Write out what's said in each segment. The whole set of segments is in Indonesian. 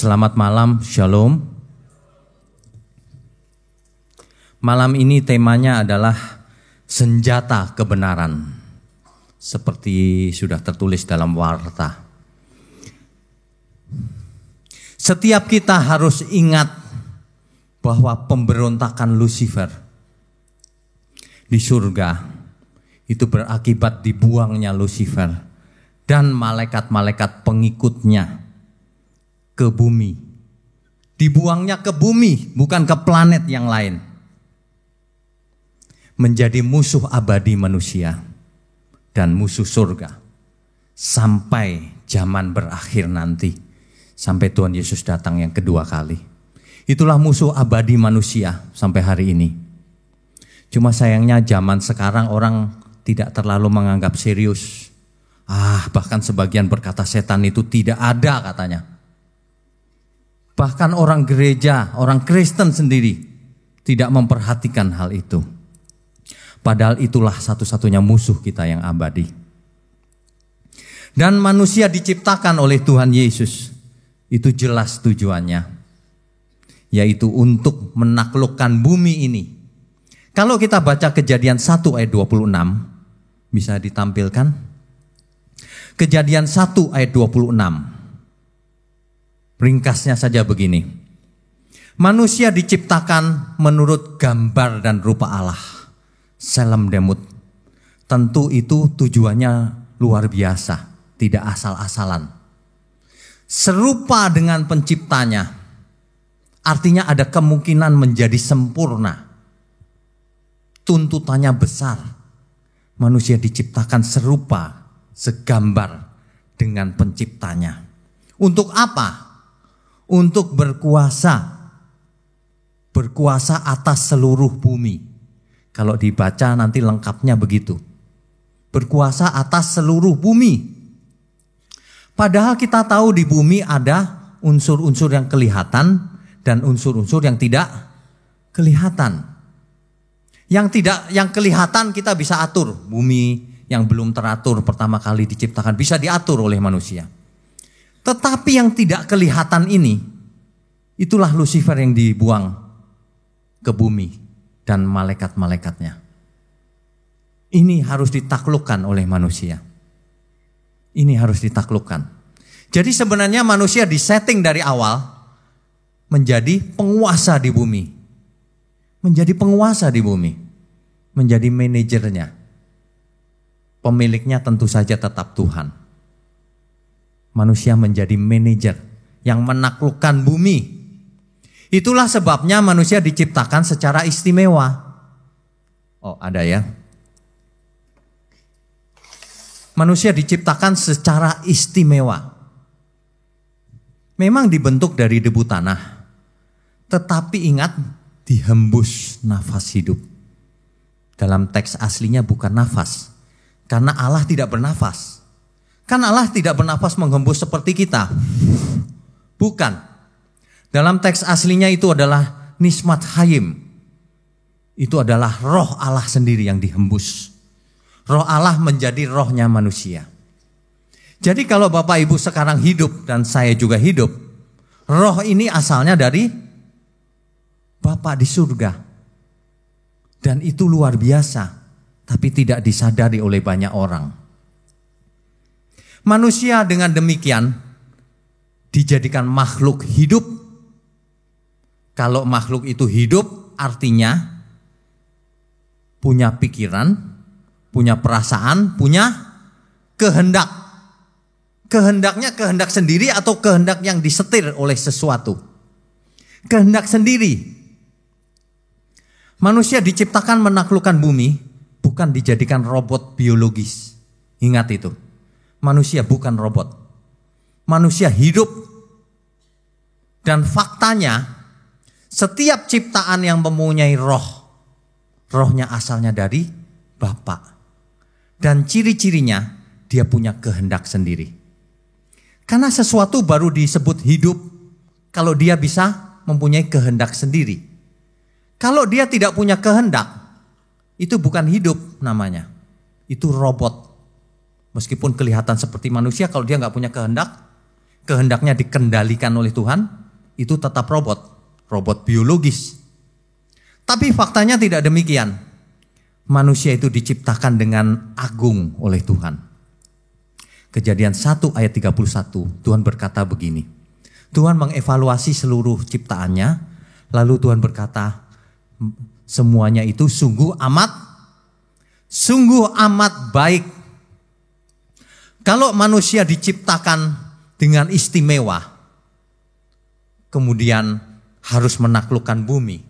Selamat malam, Shalom. Malam ini temanya adalah senjata kebenaran, seperti sudah tertulis dalam warta. Setiap kita harus ingat bahwa pemberontakan Lucifer di surga itu berakibat dibuangnya Lucifer dan malaikat-malaikat pengikutnya ke bumi. Dibuangnya ke bumi, bukan ke planet yang lain. Menjadi musuh abadi manusia dan musuh surga sampai zaman berakhir nanti, sampai Tuhan Yesus datang yang kedua kali. Itulah musuh abadi manusia sampai hari ini. Cuma sayangnya zaman sekarang orang tidak terlalu menganggap serius. Bahkan sebagian berkata setan itu tidak ada katanya. Bahkan orang gereja, orang Kristen sendiri tidak memperhatikan hal itu. Padahal itulah satu-satunya musuh kita yang abadi. Dan manusia diciptakan oleh Tuhan Yesus. Itu jelas tujuannya. Yaitu untuk menaklukkan bumi ini. Kalau kita baca Kejadian 1 ayat 26, bisa ditampilkan. Kejadian 1 ayat 26. Ringkasnya saja begini. Manusia diciptakan menurut gambar dan rupa Allah. Selem demut. Tentu itu tujuannya luar biasa, tidak asal-asalan. Serupa dengan penciptanya. Artinya ada kemungkinan menjadi sempurna. Tuntutannya besar. Manusia diciptakan serupa, segambar dengan penciptanya. Untuk apa? Untuk berkuasa atas seluruh bumi. Kalau dibaca nanti lengkapnya begitu. Berkuasa atas seluruh bumi. Padahal kita tahu di bumi ada unsur-unsur yang kelihatan dan unsur-unsur yang tidak kelihatan. Yang kelihatan kita bisa atur. Bumi yang belum teratur pertama kali diciptakan bisa diatur oleh manusia. Tetapi yang tidak kelihatan ini, itulah Lucifer yang dibuang ke bumi dan malaikat-malaikatnya. Ini harus ditaklukkan oleh manusia. Ini harus ditaklukkan. Jadi sebenarnya manusia disetting dari awal menjadi penguasa di bumi. Menjadi penguasa di bumi. Menjadi manajernya. Pemiliknya tentu saja tetap Tuhan. Manusia menjadi manajer yang menaklukkan bumi. Itulah sebabnya manusia diciptakan secara istimewa. Oh, ada ya. Manusia diciptakan secara istimewa. Memang dibentuk dari debu tanah. Tetapi ingat, dihembus nafas hidup. Dalam teks aslinya bukan nafas. Karena Allah tidak bernafas. Kan Allah tidak bernafas menghembus seperti kita. Bukan. Dalam teks aslinya itu adalah nismat hayim. Itu adalah roh Allah sendiri yang dihembus. Roh Allah menjadi rohnya manusia. Jadi kalau Bapak Ibu sekarang hidup dan saya juga hidup, roh ini asalnya dari Bapa di surga. Dan itu luar biasa, tapi tidak disadari oleh banyak orang. Manusia dengan demikian dijadikan makhluk hidup. Kalau makhluk itu hidup artinya punya pikiran, punya perasaan, punya kehendak. Kehendaknya kehendak sendiri atau kehendak yang disetir oleh sesuatu. Kehendak sendiri. Manusia diciptakan menaklukkan bumi, bukan dijadikan robot biologis. Ingat itu. Manusia bukan robot. Manusia hidup. Dan faktanya, setiap ciptaan yang mempunyai roh, rohnya asalnya dari Bapa. Dan ciri-cirinya, dia punya kehendak sendiri. Karena sesuatu baru disebut hidup, kalau dia bisa mempunyai kehendak sendiri. Kalau dia tidak punya kehendak, itu bukan hidup namanya. Itu robot. Meskipun kelihatan seperti manusia, kalau dia nggak punya kehendak, kehendaknya dikendalikan oleh Tuhan, itu tetap robot biologis. Tapi faktanya tidak demikian. Manusia itu diciptakan dengan agung oleh Tuhan. Kejadian 1 ayat 31, Tuhan berkata begini. Tuhan mengevaluasi seluruh ciptaannya, lalu Tuhan berkata, semuanya itu sungguh amat baik. Kalau manusia diciptakan dengan istimewa, kemudian harus menaklukkan bumi,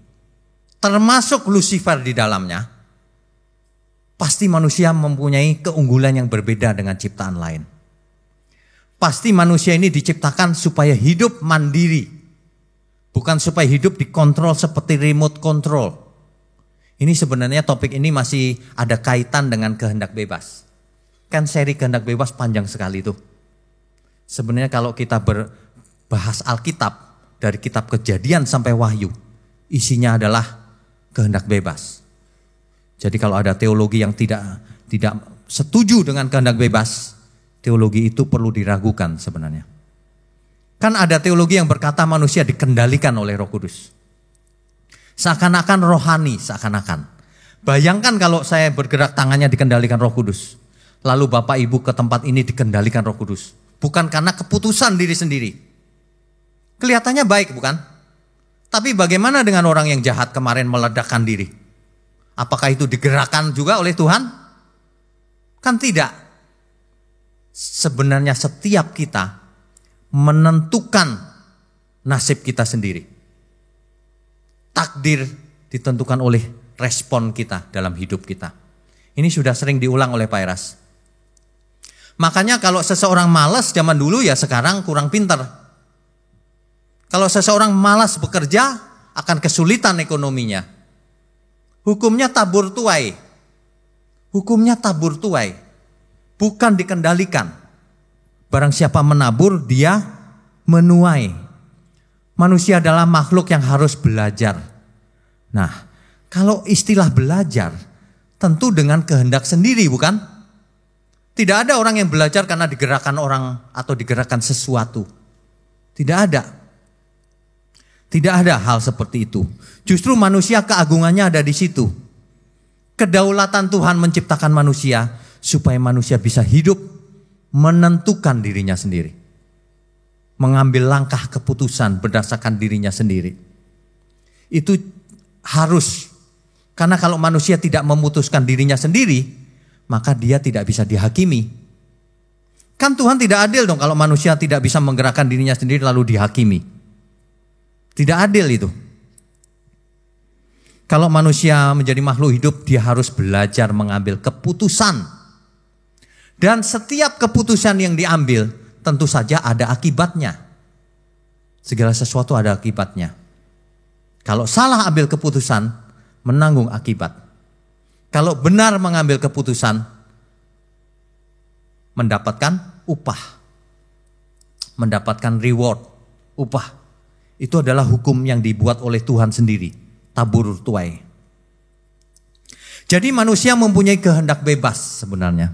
termasuk Lucifer di dalamnya, pasti manusia mempunyai keunggulan yang berbeda dengan ciptaan lain. Pasti manusia ini diciptakan supaya hidup mandiri, bukan supaya hidup dikontrol seperti remote control. Ini sebenarnya topik ini masih ada kaitan dengan kehendak bebas. Kan seri kehendak bebas panjang sekali tuh. Sebenarnya kalau kita berbahas Alkitab, dari kitab Kejadian sampai Wahyu, isinya adalah kehendak bebas. Jadi kalau ada teologi yang tidak setuju dengan kehendak bebas, teologi itu perlu diragukan sebenarnya. Kan ada teologi yang berkata manusia dikendalikan oleh Roh Kudus. Seakan-akan rohani, seakan-akan. Bayangkan kalau saya bergerak tangannya dikendalikan Roh Kudus. Lalu Bapak Ibu ke tempat ini dikendalikan Roh Kudus. Bukan karena keputusan diri sendiri. Kelihatannya baik bukan? Tapi bagaimana dengan orang yang jahat kemarin meledakkan diri? Apakah itu digerakkan juga oleh Tuhan? Kan tidak. Sebenarnya setiap kita menentukan nasib kita sendiri. Takdir ditentukan oleh respon kita dalam hidup kita. Ini sudah sering diulang oleh Pak Eras. Makanya kalau seseorang malas zaman dulu ya sekarang kurang pintar. Kalau seseorang malas bekerja akan kesulitan ekonominya. Hukumnya tabur tuai. Hukumnya tabur tuai. Bukan dikendalikan. Barang siapa menabur dia menuai. Manusia adalah makhluk yang harus belajar. Nah, kalau istilah belajar tentu dengan kehendak sendiri bukan? Tidak ada orang yang belajar karena digerakkan orang atau digerakkan sesuatu. Tidak ada. Tidak ada hal seperti itu. Justru manusia keagungannya ada di situ. Kedaulatan Tuhan menciptakan manusia supaya manusia bisa hidup menentukan dirinya sendiri. Mengambil langkah keputusan berdasarkan dirinya sendiri. Itu harus. Karena kalau manusia tidak memutuskan dirinya sendiri, maka dia tidak bisa dihakimi. Kan Tuhan tidak adil dong kalau manusia tidak bisa menggerakkan dirinya sendiri lalu dihakimi. Tidak adil itu. Kalau manusia menjadi makhluk hidup, dia harus belajar mengambil keputusan. Dan setiap keputusan yang diambil tentu saja ada akibatnya. Segala sesuatu ada akibatnya. Kalau salah ambil keputusan, menanggung akibat. Kalau benar mengambil keputusan, mendapatkan upah. Mendapatkan reward, upah. Itu adalah hukum yang dibuat oleh Tuhan sendiri. Tabur tuai. Jadi manusia mempunyai kehendak bebas sebenarnya.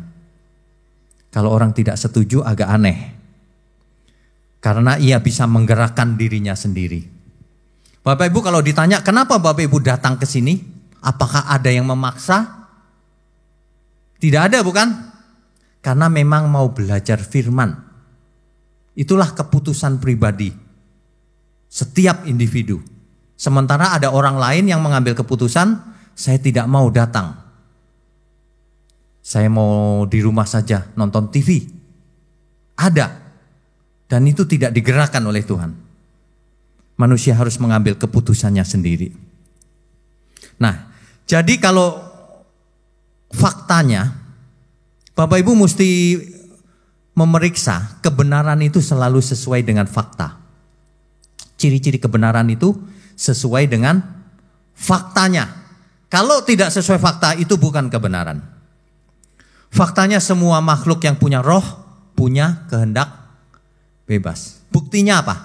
Kalau orang tidak setuju agak aneh. Karena ia bisa menggerakkan dirinya sendiri. Bapak Ibu kalau ditanya kenapa Bapak Ibu datang ke sini? Apakah ada yang memaksa? Tidak ada bukan? Karena memang mau belajar firman. Itulah keputusan pribadi setiap individu. Sementara ada orang lain yang mengambil keputusan, saya tidak mau datang. Saya mau di rumah saja nonton TV. Ada. Dan itu tidak digerakkan oleh Tuhan. Manusia harus mengambil keputusannya sendiri. Nah, jadi kalau faktanya, Bapak Ibu mesti memeriksa kebenaran itu selalu sesuai dengan fakta. Ciri-ciri kebenaran itu sesuai dengan faktanya. Kalau tidak sesuai fakta itu bukan kebenaran. Faktanya semua makhluk yang punya roh punya kehendak bebas. Buktinya apa?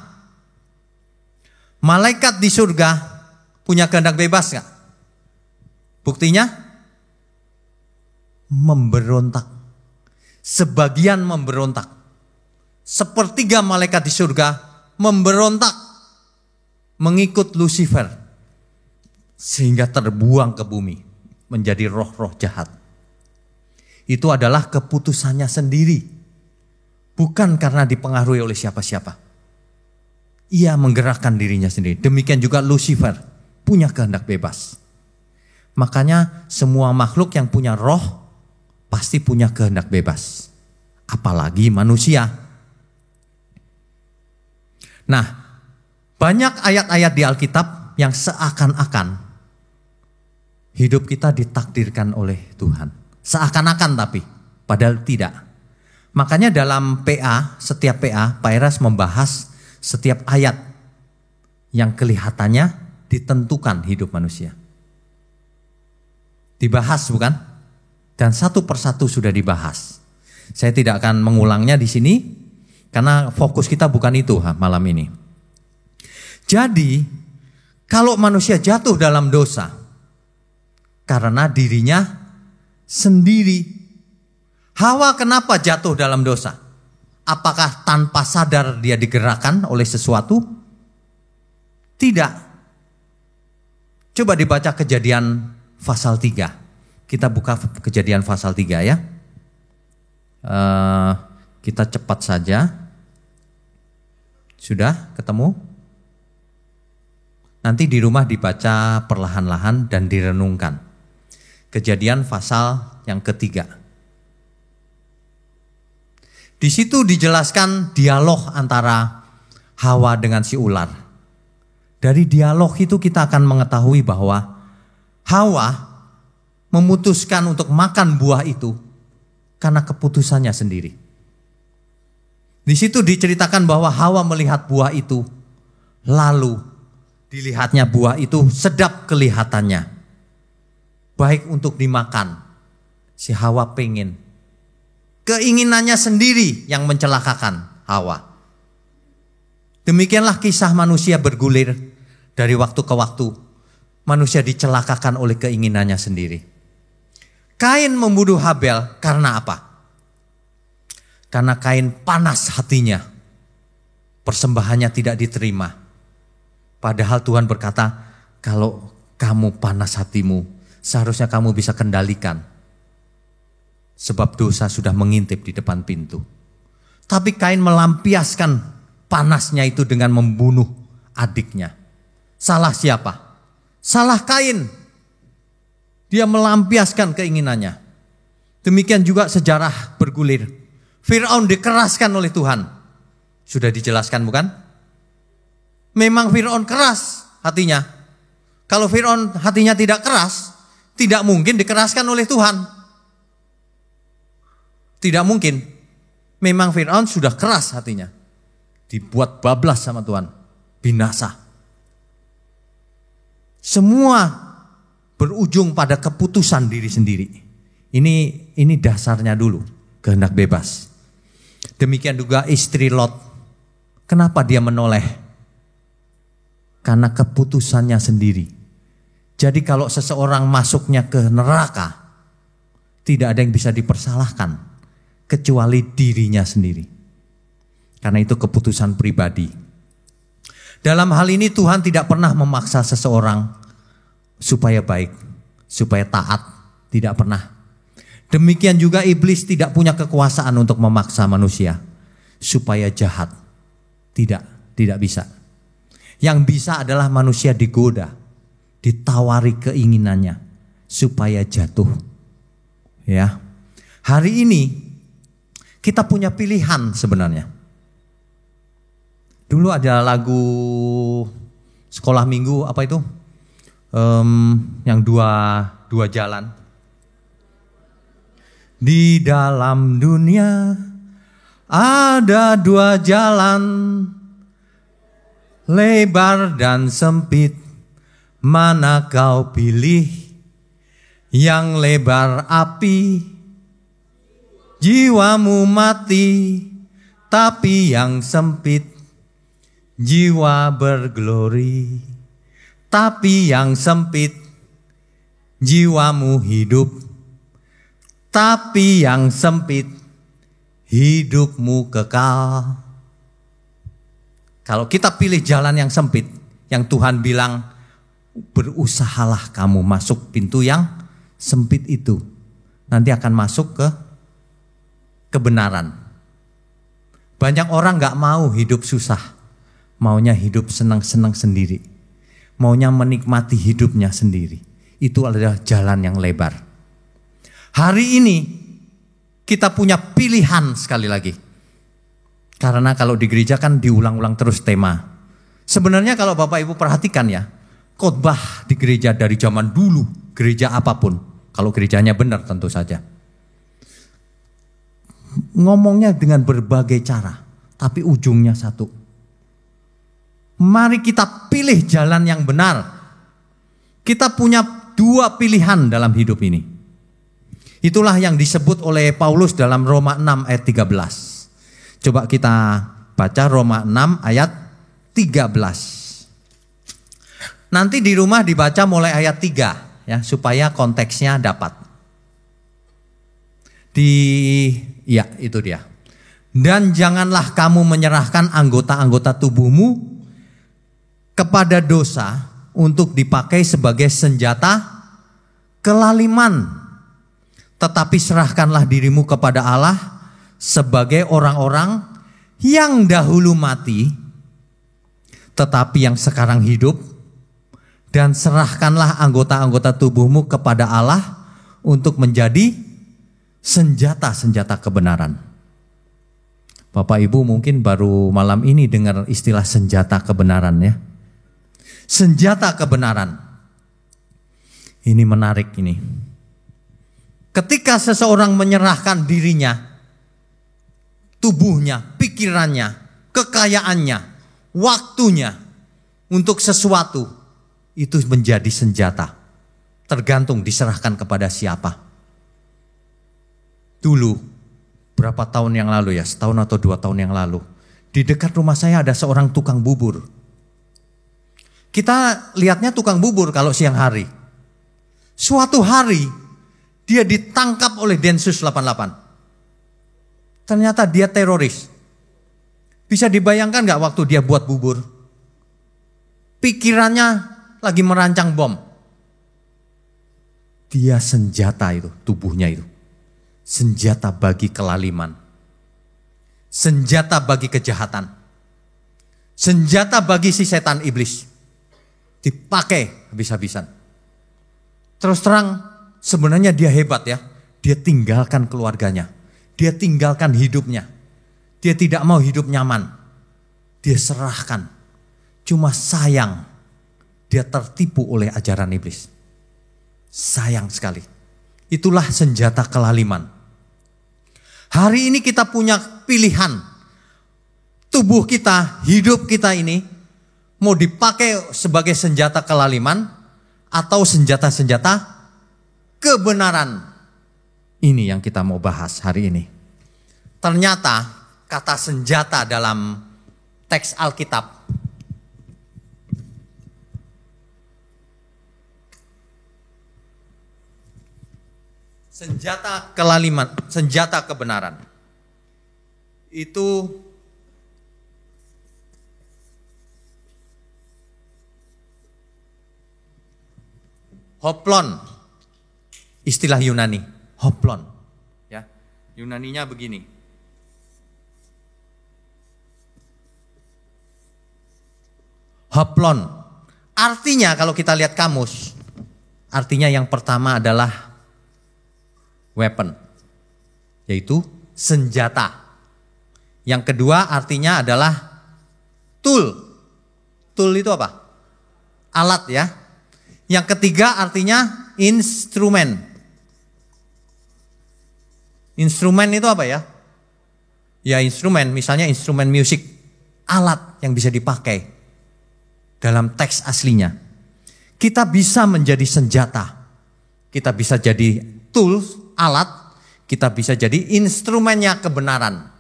Malaikat di surga punya kehendak bebas gak? Buktinya memberontak. Sebagian memberontak. sepertiga malaikat di surga memberontak mengikut Lucifer sehingga terbuang ke bumi menjadi roh-roh jahat. Itu adalah keputusannya sendiri, bukan karena dipengaruhi oleh siapa-siapa. Ia menggerakkan dirinya sendiri. Demikian juga Lucifer punya kehendak bebas. Makanya semua makhluk yang punya roh pasti punya kehendak bebas, apalagi manusia. Nah, banyak ayat-ayat di Alkitab yang seakan-akan hidup kita ditakdirkan oleh Tuhan. Seakan-akan tapi, padahal tidak. Makanya dalam setiap PA, Pak Eras membahas setiap ayat yang kelihatannya ditentukan hidup manusia. Dibahas bukan? Dan satu persatu sudah dibahas. Saya tidak akan mengulangnya di sini karena fokus kita bukan itu malam ini. Jadi, kalau manusia jatuh dalam dosa karena dirinya sendiri. Hawa kenapa jatuh dalam dosa? Apakah tanpa sadar dia digerakkan oleh sesuatu? Tidak. Coba dibaca Kejadian pasal 3. Kita buka Kejadian pasal 3 ya. Kita cepat saja. Sudah ketemu? Nanti di rumah dibaca perlahan-lahan dan direnungkan. Kejadian pasal yang ketiga. Di situ dijelaskan dialog antara Hawa dengan si ular. Dari dialog itu kita akan mengetahui bahwa Hawa memutuskan untuk makan buah itu karena keputusannya sendiri. Di situ diceritakan bahwa Hawa melihat buah itu, lalu dilihatnya buah itu sedap kelihatannya, baik untuk dimakan. Si Hawa pengen. Keinginannya sendiri yang mencelakakan Hawa. Demikianlah kisah manusia bergulir dari waktu ke waktu. Manusia dicelakakan oleh keinginannya sendiri. Kain membunuh Habel karena apa? Karena Kain panas hatinya. Persembahannya tidak diterima. Padahal Tuhan berkata, kalau kamu panas hatimu, seharusnya kamu bisa kendalikan. Sebab dosa sudah mengintip di depan pintu. Tapi Kain melampiaskan panasnya itu dengan membunuh adiknya. Salah siapa? Salah Kain. Dia melampiaskan keinginannya. Demikian juga sejarah bergulir. Firaun dikeraskan oleh Tuhan. Sudah dijelaskan bukan? Memang Firaun keras hatinya. Kalau Firaun hatinya tidak keras, tidak mungkin dikeraskan oleh Tuhan. Tidak mungkin. Memang Firaun sudah keras hatinya. Dibuat bablas sama Tuhan. Binasa. Semua berujung pada keputusan diri sendiri. Ini dasarnya dulu. Kehendak bebas. Demikian juga istri Lot. Kenapa dia menoleh? Karena keputusannya sendiri. Jadi kalau seseorang masuknya ke neraka, tidak ada yang bisa dipersalahkan kecuali dirinya sendiri. Karena itu keputusan pribadi. Dalam hal ini Tuhan tidak pernah memaksa seseorang supaya baik, supaya taat, tidak pernah. Demikian juga iblis tidak punya kekuasaan untuk memaksa manusia supaya jahat. Tidak bisa. Yang bisa adalah manusia digoda, ditawari keinginannya supaya jatuh. Ya. Hari ini kita punya pilihan sebenarnya. Dulu ada lagu sekolah minggu apa itu? Yang dua jalan. Di dalam dunia ada dua jalan, lebar dan sempit. Mana kau pilih? Yang lebar api, jiwamu mati. Tapi yang sempit, jiwa berglori. Tapi yang sempit, jiwamu hidup. Tapi yang sempit, hidupmu kekal. Kalau kita pilih jalan yang sempit, yang Tuhan bilang, berusahalah kamu masuk pintu yang sempit itu. Nanti akan masuk ke kebenaran. Banyak orang gak mau hidup susah. Maunya hidup senang-senang sendiri. Maunya menikmati hidupnya sendiri. Itu adalah jalan yang lebar. Hari ini kita punya pilihan sekali lagi. Karena kalau di gereja kan diulang-ulang terus tema. Sebenarnya kalau Bapak Ibu perhatikan ya, khotbah di gereja dari zaman dulu, gereja apapun, kalau gerejanya benar tentu saja, ngomongnya dengan berbagai cara, tapi ujungnya satu. Mari kita pilih jalan yang benar. Kita punya dua pilihan dalam hidup ini. Itulah yang disebut oleh Paulus dalam Roma 6 ayat 13. Coba kita baca Roma 6 ayat 13. Nanti di rumah dibaca mulai ayat 3 ya, supaya konteksnya dapat. Ya itu dia. Dan janganlah kamu menyerahkan anggota-anggota tubuhmu kepada dosa untuk dipakai sebagai senjata kelaliman. Tetapi serahkanlah dirimu kepada Allah sebagai orang-orang yang dahulu mati, tetapi yang sekarang hidup, dan serahkanlah anggota-anggota tubuhmu kepada Allah untuk menjadi senjata-senjata kebenaran. Bapak Ibu mungkin baru malam ini dengar istilah senjata kebenaran ya. Senjata kebenaran. Ini menarik ini. Ketika seseorang menyerahkan dirinya, tubuhnya, pikirannya, kekayaannya, waktunya untuk sesuatu, itu menjadi senjata. Tergantung diserahkan kepada siapa. Dulu, berapa tahun yang lalu ya, setahun atau 2 tahun yang lalu, di dekat rumah saya ada seorang tukang bubur. Kita lihatnya tukang bubur kalau siang hari. Suatu hari, dia ditangkap oleh Densus 88. Ternyata dia teroris. Bisa dibayangkan gak waktu dia buat bubur? Pikirannya lagi merancang bom. Dia senjata itu, tubuhnya itu. Senjata bagi kelaliman. Senjata bagi kejahatan. Senjata bagi si setan iblis. Dipakai habis-habisan. Terus terang, sebenarnya dia hebat ya. Dia tinggalkan keluarganya. Dia tinggalkan hidupnya. Dia tidak mau hidup nyaman. Dia serahkan. Cuma sayang, dia tertipu oleh ajaran iblis. Sayang sekali. Itulah senjata kelaliman. Hari ini kita punya pilihan. Tubuh kita, hidup kita ini mau dipakai sebagai senjata kelaliman atau senjata-senjata kebenaran. Ini yang kita mau bahas hari ini. Ternyata kata senjata dalam teks Alkitab senjata kelaliman, senjata kebenaran itu hoplon, istilah Yunani, hoplon. Ya, Yunaninya begini. Hoplon, artinya kalau kita lihat kamus, artinya yang pertama adalah weapon, yaitu senjata. Yang kedua artinya adalah tool. Tool itu apa? Alat ya. Yang ketiga artinya instrumen. Instrumen itu apa ya? Ya instrumen, misalnya instrumen musik. Alat yang bisa dipakai dalam teks aslinya. Kita bisa menjadi senjata. Kita bisa jadi tools, alat. Kita bisa jadi instrumennya kebenaran.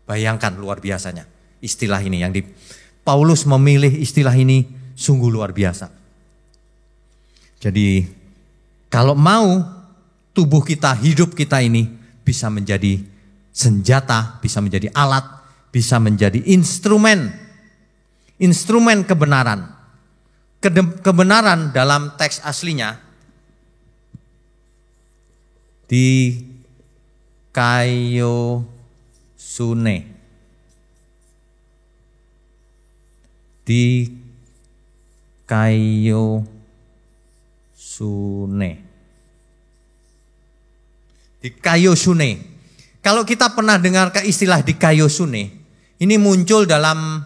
Bayangkan luar biasanya istilah ini yang Paulus memilih istilah ini sungguh luar biasa. Jadi kalau mau tubuh kita, hidup kita ini bisa menjadi senjata, bisa menjadi alat, bisa menjadi instrumen kebenaran. Kebenaran dalam teks aslinya di kaiosune. Di kaiosune. Kalau kita pernah dengar istilah di kaiosune, ini muncul dalam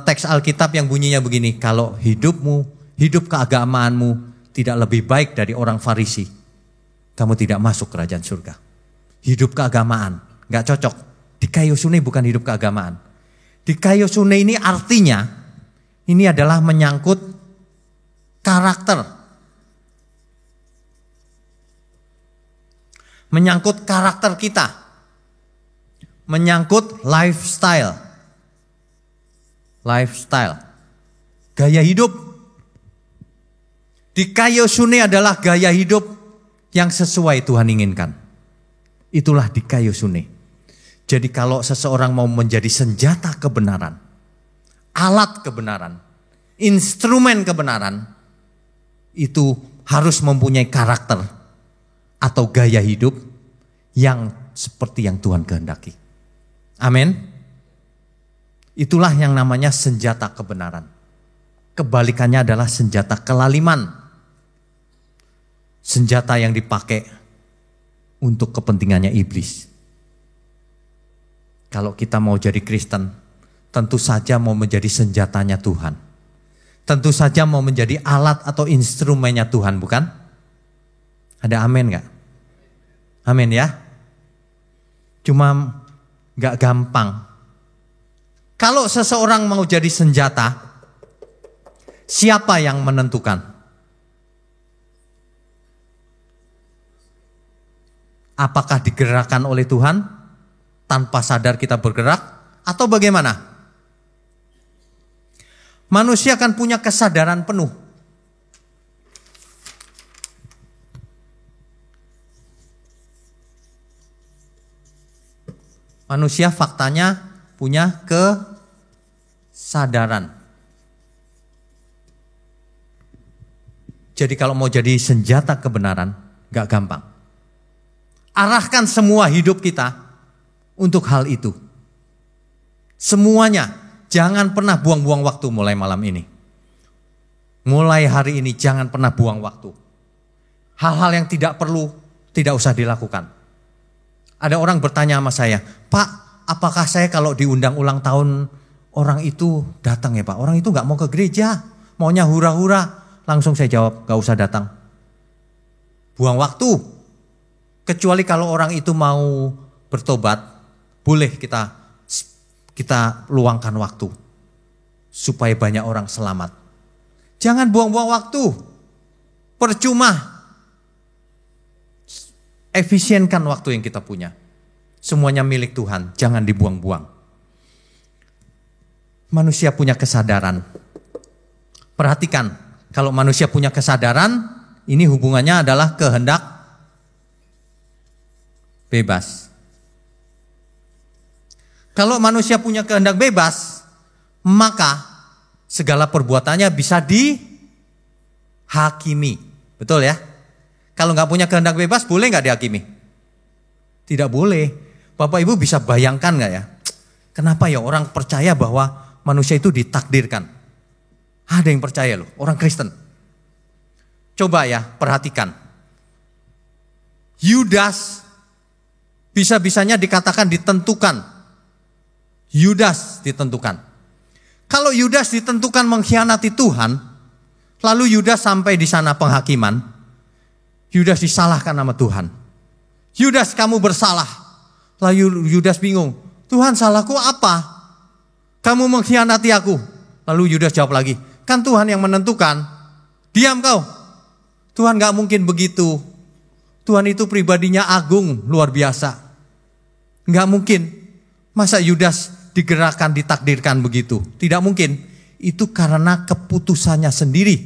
teks Alkitab yang bunyinya begini, kalau hidup keagamaanmu tidak lebih baik dari orang Farisi, kamu tidak masuk kerajaan surga. Hidup keagamaan, gak cocok. Di kaiosune bukan hidup keagamaan. Di kaiosune ini artinya, ini adalah menyangkut karakter. Menyangkut karakter kita. Menyangkut lifestyle. Gaya hidup. Di kaiosune adalah gaya hidup yang sesuai Tuhan inginkan. Itulah di kaiosune. Jadi kalau seseorang mau menjadi senjata kebenaran, alat kebenaran, instrumen kebenaran, itu harus mempunyai karakter atau gaya hidup yang seperti yang Tuhan kehendaki. Amin. Itulah yang namanya senjata kebenaran. Kebalikannya adalah senjata kelaliman. Senjata yang dipakai untuk kepentingannya iblis. Kalau kita mau jadi Kristen, tentu saja mau menjadi senjatanya Tuhan. Tentu saja mau menjadi alat atau instrumennya Tuhan, bukan? Ada amin gak? Amin ya. Cuma gak gampang. Kalau seseorang mau jadi senjata, siapa yang menentukan? Apakah digerakkan oleh Tuhan tanpa sadar kita bergerak atau bagaimana? Manusia akan punya kesadaran penuh. Manusia faktanya punya kesadaran. Jadi kalau mau jadi senjata kebenaran, gak gampang. Arahkan semua hidup kita untuk hal itu. Semuanya, jangan pernah buang-buang waktu mulai malam ini. Mulai hari ini jangan pernah buang waktu. Hal-hal yang tidak perlu, tidak usah dilakukan. Ada orang bertanya sama saya, Pak, apakah saya kalau diundang ulang tahun orang itu datang ya Pak? Orang itu gak mau ke gereja, maunya hura-hura. Langsung saya jawab, gak usah datang. Buang waktu. Kecuali kalau orang itu mau bertobat, boleh kita luangkan waktu. Supaya banyak orang selamat. Jangan buang-buang waktu. Percuma. Efisienkan waktu yang kita punya. Semuanya milik Tuhan, jangan dibuang-buang. Manusia punya kesadaran. Perhatikan, kalau manusia punya kesadaran, ini hubungannya adalah kehendak bebas. Kalau manusia punya kehendak bebas, maka segala perbuatannya bisa dihakimi. Betul ya? Kalau nggak punya kehendak bebas, boleh nggak dihakimi? Tidak boleh. Bapak Ibu bisa bayangkan nggak ya? Kenapa ya orang percaya bahwa manusia itu ditakdirkan? Ada yang percaya loh, orang Kristen. Coba ya, perhatikan. Yudas bisa-bisanya dikatakan ditentukan. Yudas ditentukan. Kalau Yudas ditentukan mengkhianati Tuhan, lalu Yudas sampai di sana penghakiman, Yudas disalahkan sama Tuhan. Yudas, kamu bersalah. Lalu Yudas bingung. Tuhan, salahku apa? Kamu mengkhianati aku. Lalu Yudas jawab lagi. Kan Tuhan yang menentukan. Diam kau. Tuhan gak mungkin begitu. Tuhan itu pribadinya agung, luar biasa. Gak mungkin. Masa Yudas digerakkan, ditakdirkan begitu? Tidak mungkin. Itu karena keputusannya sendiri.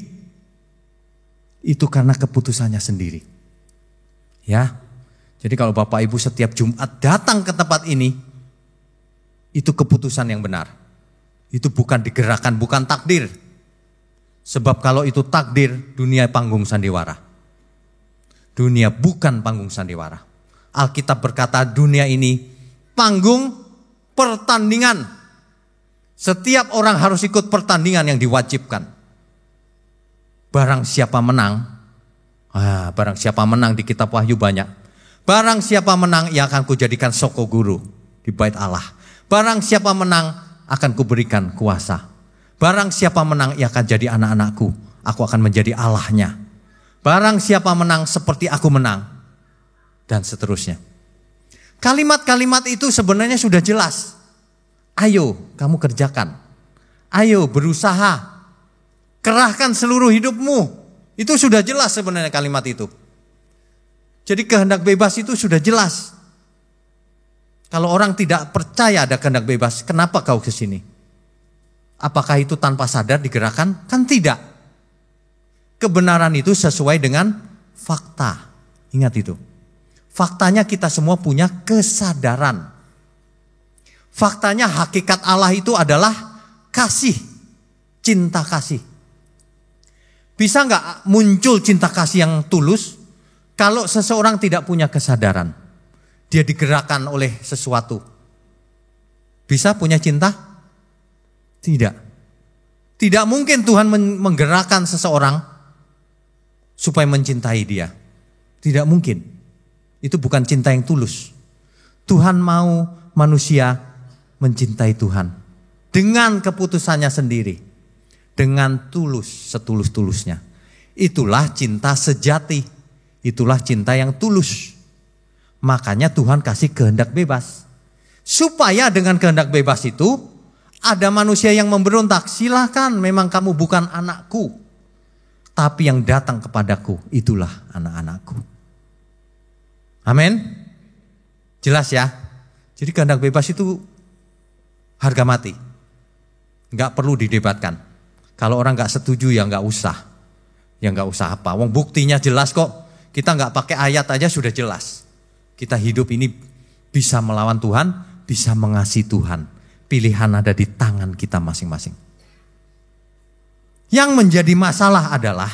Itu karena keputusannya sendiri. Ya. Jadi kalau Bapak Ibu setiap Jumat datang ke tempat ini, itu keputusan yang benar. Itu bukan digerakkan, bukan takdir. Sebab kalau itu takdir, dunia panggung sandiwara. Dunia bukan panggung sandiwara. Alkitab berkata dunia ini panggung pertandingan. Setiap orang harus ikut pertandingan yang diwajibkan. Barang siapa menang, barang siapa menang di kitab Wahyu banyak. Barang siapa menang, ia akan kujadikan soko guru di bait Allah. Barang siapa menang, akan kuberikan kuasa. Barang siapa menang, ia akan jadi anak-anakku. Aku akan menjadi Allahnya. Barang siapa menang, seperti aku menang. Dan seterusnya. Kalimat-kalimat itu sebenarnya sudah jelas. Ayo, kamu kerjakan. Ayo, berusaha. Kerahkan seluruh hidupmu. Itu sudah jelas sebenarnya kalimat itu. Jadi kehendak bebas itu sudah jelas. Kalau orang tidak percaya ada kehendak bebas, kenapa kau ke sini? Apakah itu tanpa sadar digerakkan? Kan tidak. Kebenaran itu sesuai dengan fakta. Ingat itu. Faktanya kita semua punya kesadaran. Faktanya hakikat Allah itu adalah kasih. Cinta kasih. Bisa nggak muncul cinta kasih yang tulus? Kalau seseorang tidak punya kesadaran, dia digerakkan oleh sesuatu. Bisa punya cinta? Tidak. Tidak mungkin Tuhan menggerakkan seseorang supaya mencintai dia. Tidak mungkin. Itu bukan cinta yang tulus. Tuhan mau manusia mencintai Tuhan. Dengan keputusannya sendiri. Dengan tulus, setulus-tulusnya. Itulah cinta sejati. Itulah cinta yang tulus. Makanya Tuhan kasih kehendak bebas. Supaya dengan kehendak bebas itu, ada manusia yang memberontak. Silakan, memang kamu bukan anakku. Tapi yang datang kepadaku, itulah anak-anakku. Amin. Jelas ya. Jadi kehendak bebas itu harga mati. Enggak perlu didebatkan. Kalau orang enggak setuju ya enggak usah. Ya enggak usah apa. Wong buktinya jelas kok. Kita nggak pakai ayat aja sudah jelas. Kita hidup ini bisa melawan Tuhan, bisa mengasihi Tuhan. Pilihan ada di tangan kita masing-masing. Yang menjadi masalah adalah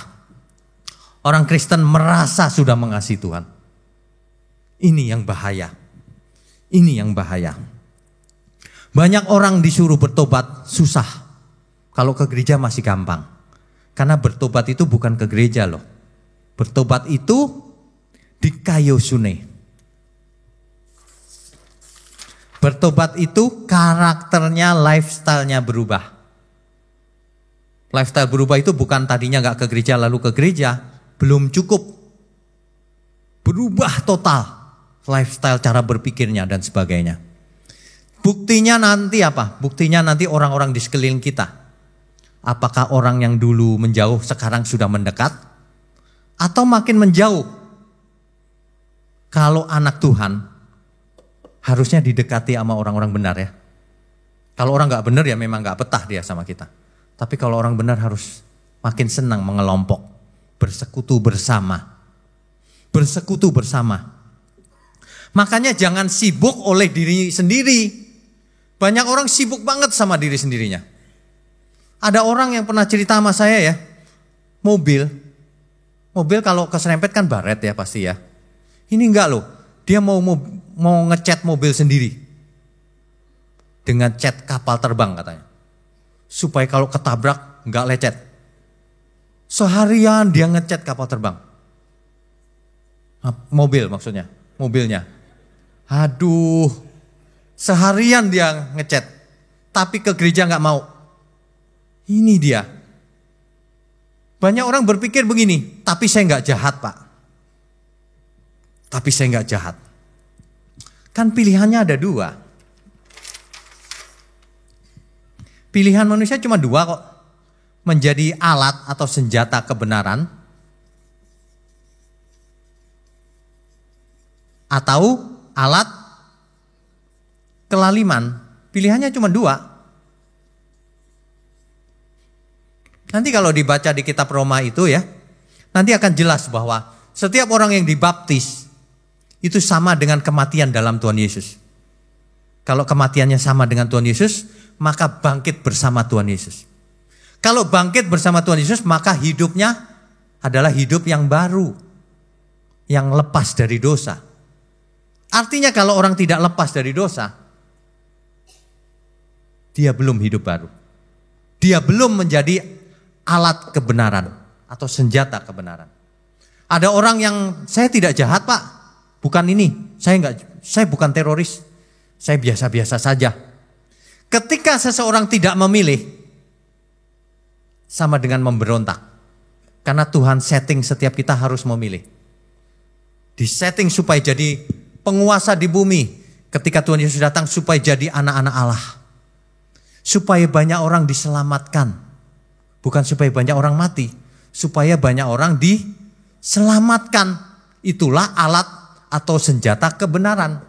orang Kristen merasa sudah mengasihi Tuhan. Ini yang bahaya. Ini yang bahaya. Banyak orang disuruh bertobat susah. Kalau ke gereja masih gampang. Karena bertobat itu bukan ke gereja loh. Bertobat itu di kayu sune. Bertobat itu karakternya, lifestyle-nya berubah. Lifestyle berubah itu bukan tadinya gak ke gereja lalu ke gereja. Belum cukup. Berubah total. Lifestyle, cara berpikirnya dan sebagainya. Buktinya nanti apa? Buktinya nanti orang-orang di sekeliling kita. Apakah orang yang dulu menjauh sekarang sudah mendekat? Atau makin menjauh. Kalau anak Tuhan harusnya didekati sama orang-orang benar ya. Kalau orang gak benar ya memang gak betah dia sama kita. Tapi kalau orang benar harus makin senang mengelompok. Bersekutu bersama. Bersekutu bersama. Makanya jangan sibuk oleh diri sendiri. Banyak orang sibuk banget sama diri sendirinya. Ada orang yang pernah cerita sama saya ya. Mobil kalau keserempet kan baret ya pasti ya. Ini enggak loh. Dia mau ngecat mobil sendiri. Dengan cat kapal terbang katanya. Supaya kalau ketabrak enggak lecet. Seharian dia ngecat kapal terbang. Mobil maksudnya. Mobilnya. Aduh. Seharian dia ngecat. Tapi ke gereja enggak mau. Ini dia. Banyak orang berpikir begini, tapi saya enggak jahat Pak. Tapi saya enggak jahat. Kan pilihannya ada dua. Pilihan manusia cuma dua kok. Menjadi alat atau senjata kebenaran. Atau alat kelaliman. Pilihannya cuma dua. Nanti kalau dibaca di kitab Roma itu ya, nanti akan jelas bahwa setiap orang yang dibaptis, itu sama dengan kematian dalam Tuhan Yesus. Kalau kematiannya sama dengan Tuhan Yesus, maka bangkit bersama Tuhan Yesus. Kalau bangkit bersama Tuhan Yesus, maka hidupnya adalah hidup yang baru, yang lepas dari dosa. Artinya kalau orang tidak lepas dari dosa, dia belum hidup baru. Dia belum menjadi alat kebenaran atau senjata kebenaran. Ada orang yang, saya tidak jahat Pak, bukan ini, saya bukan teroris, saya biasa-biasa saja. Ketika seseorang tidak memilih, sama dengan memberontak. Karena Tuhan setting setiap kita harus memilih. Disetting supaya jadi penguasa di bumi. Ketika Tuhan Yesus datang supaya jadi anak-anak Allah. Supaya banyak orang diselamatkan. Bukan supaya banyak orang mati. Supaya banyak orang diselamatkan. Itulah alat atau senjata kebenaran.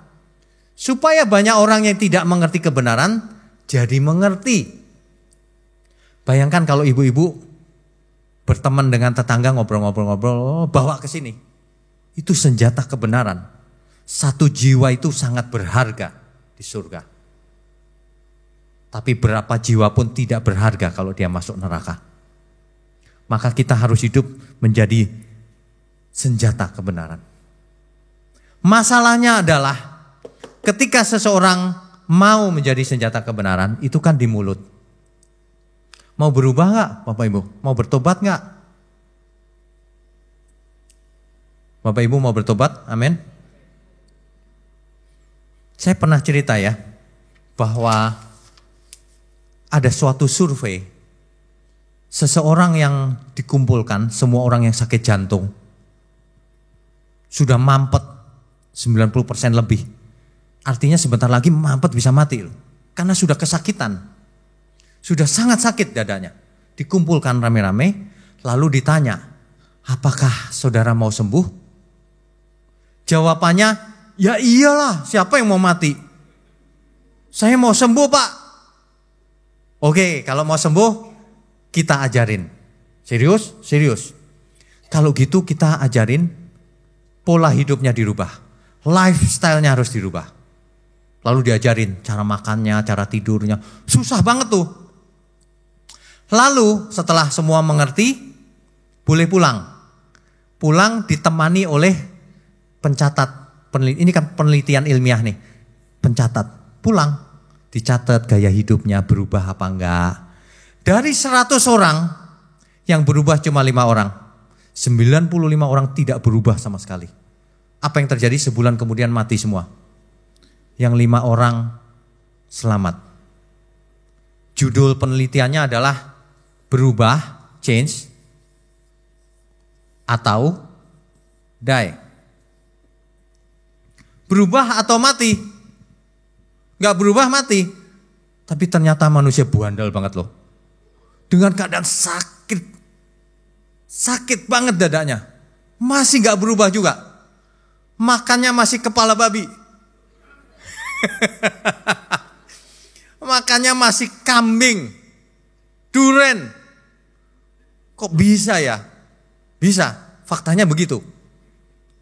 Supaya banyak orang yang tidak mengerti kebenaran jadi mengerti. Bayangkan kalau ibu-ibu berteman dengan tetangga ngobrol-ngobrol, bawa ke sini. Itu senjata kebenaran. Satu jiwa itu sangat berharga di surga. Tapi berapa jiwa pun tidak berharga kalau dia masuk neraka. Maka kita harus hidup menjadi senjata kebenaran. Masalahnya adalah ketika seseorang mau menjadi senjata kebenaran, itu kan di mulut. Mau berubah gak Bapak Ibu? Mau bertobat gak? Bapak Ibu mau bertobat? Amin. Saya pernah cerita ya, bahwa ada suatu survei. Seseorang yang dikumpulkan, semua orang yang sakit jantung. Sudah mampet 90% lebih. Artinya sebentar lagi mampet bisa mati loh. Karena sudah kesakitan. Sudah sangat sakit dadanya. Dikumpulkan rame-rame, lalu ditanya, apakah saudara mau sembuh? Jawabannya, ya iyalah, siapa yang mau mati? Saya mau sembuh Pak. Oke, kalau mau sembuh, kita ajarin. Serius? Serius. Kalau gitu kita ajarin, pola hidupnya dirubah. Lifestyle-nya harus dirubah. Lalu diajarin cara makannya, cara tidurnya. Susah banget tuh. Lalu setelah semua mengerti, boleh pulang. Pulang ditemani oleh pencatat. Ini kan penelitian ilmiah nih. Pencatat. Pulang. Dicatat gaya hidupnya berubah apa enggak. Dari 100 orang yang berubah cuma 5 orang. 95 orang tidak berubah sama sekali. Apa yang terjadi? Sebulan kemudian mati semua. Yang 5 orang selamat. Judul penelitiannya adalah berubah, change, atau die. Berubah atau mati? Gak berubah mati. Tapi ternyata manusia buandal banget loh. Dengan keadaan sakit. Sakit banget dadanya. Masih gak berubah juga. Makannya masih kepala babi. Makannya masih kambing. Duren. Kok bisa ya? Bisa, faktanya begitu.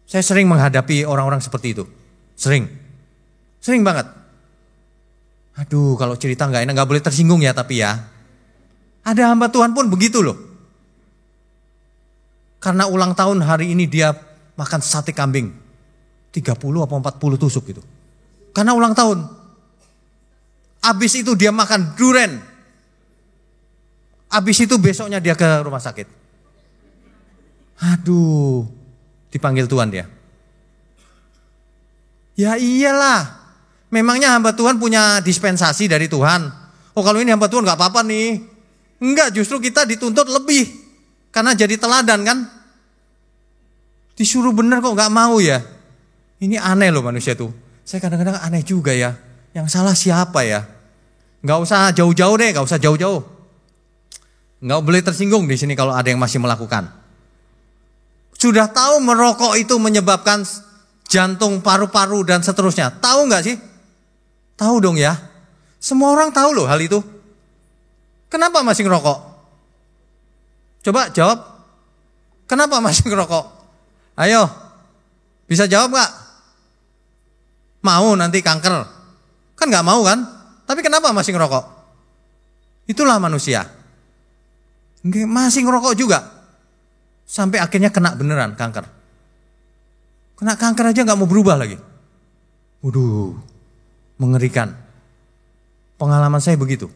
Saya sering menghadapi orang-orang seperti itu. Sering banget. Aduh, kalau cerita gak enak, gak boleh tersinggung ya tapi ya. Ada hamba Tuhan pun begitu loh. Karena ulang tahun hari ini dia makan sate kambing. 30 atau 40 tusuk gitu. Karena ulang tahun. Habis itu dia makan duren. Habis itu besoknya dia ke rumah sakit. Aduh, dipanggil Tuhan dia. Ya iyalah, memangnya hamba Tuhan punya dispensasi dari Tuhan. Oh kalau ini hamba Tuhan gak apa-apa nih. Enggak, justru kita dituntut lebih. Karena jadi teladan kan. Disuruh benar kok gak mau ya. Ini aneh loh manusia tuh. Saya kadang-kadang aneh juga ya. Yang salah siapa ya? Gak usah jauh-jauh deh, gak usah jauh-jauh. Nggak boleh tersinggung di sini kalau ada yang masih melakukan. Sudah tahu merokok itu menyebabkan jantung, paru-paru dan seterusnya. Tahu nggak sih? Tahu dong ya. Semua orang tahu loh hal itu. Kenapa masih ngerokok? Coba jawab. Kenapa masih ngerokok? Ayo, bisa jawab nggak? Mau nanti kanker. Kan nggak mau kan? Tapi kenapa masih ngerokok? Itulah manusia. Masih ngerokok juga. Sampai akhirnya kena beneran kanker. Kena kanker aja nggak mau berubah lagi. Waduh, mengerikan. Pengalaman saya begitu.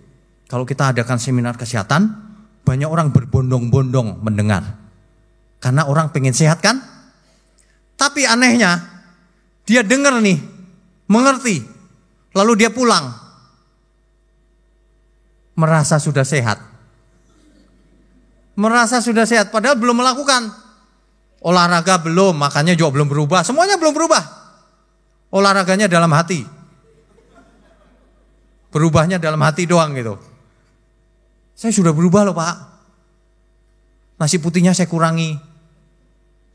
Kalau kita adakan seminar kesehatan, banyak orang berbondong-bondong mendengar. Karena orang pengen sehat kan? Tapi anehnya, dia dengar nih, mengerti. Lalu dia pulang. Merasa sudah sehat. Merasa sudah sehat, padahal belum melakukan. Olahraga belum, makannya juga belum berubah. Semuanya belum berubah. Olahraganya dalam hati. Berubahnya dalam hati doang gitu. Saya sudah berubah loh Pak. Nasi putihnya saya kurangi.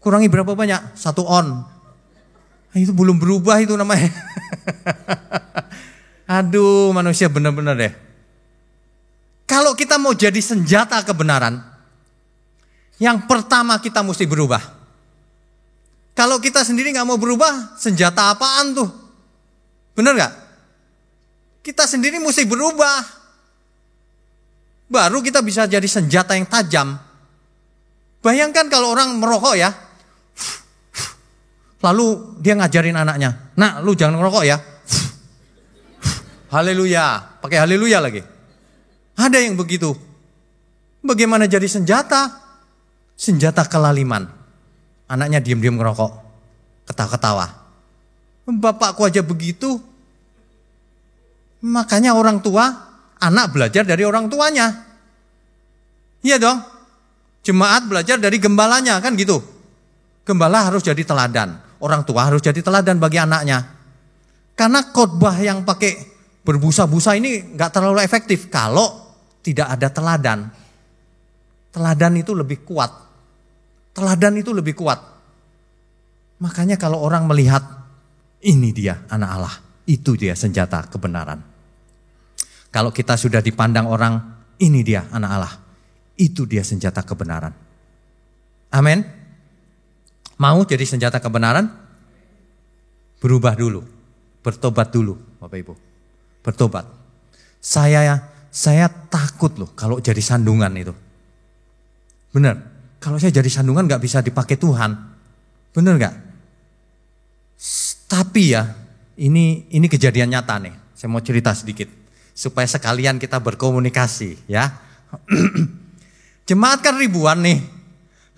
Kurangi berapa banyak? 1 on. Itu belum berubah itu namanya. Aduh, manusia benar-benar deh. Kalau kita mau jadi senjata kebenaran, yang pertama kita mesti berubah. Kalau kita sendiri gak mau berubah, senjata apaan tuh? Benar gak? Kita sendiri mesti berubah. Baru kita bisa jadi senjata yang tajam. Bayangkan kalau orang merokok ya. Lalu dia ngajarin anaknya, "Nak, lu jangan ngerokok ya." Haleluya, pakai haleluya lagi. Ada yang begitu. Bagaimana jadi senjata? Senjata kelaliman. Anaknya diam-diam ngerokok, ketawa-ketawa. Bapakku aja begitu. Makanya orang tua, anak belajar dari orang tuanya. Iya dong. Jemaat belajar dari gembalanya, kan gitu. Gembala harus jadi teladan. Orang tua harus jadi teladan bagi anaknya. Karena khotbah yang pakai berbusa-busa ini gak terlalu efektif kalau tidak ada teladan. Teladan itu lebih kuat. Teladan itu lebih kuat. Makanya kalau orang melihat, ini dia anak Allah. Itu dia senjata kebenaran. Kalau kita sudah dipandang orang, ini dia anak Allah. Itu dia senjata kebenaran. Amin. Mau jadi senjata kebenaran? Berubah dulu. Bertobat dulu, Bapak Ibu. Bertobat. Saya takut loh kalau jadi sandungan itu. Benar. Kalau saya jadi sandungan gak bisa dipakai Tuhan. Benar gak? Tapi ya, ini kejadian nyata nih. Saya mau cerita sedikit. Supaya sekalian kita berkomunikasi ya. Jemaat kan ribuan nih.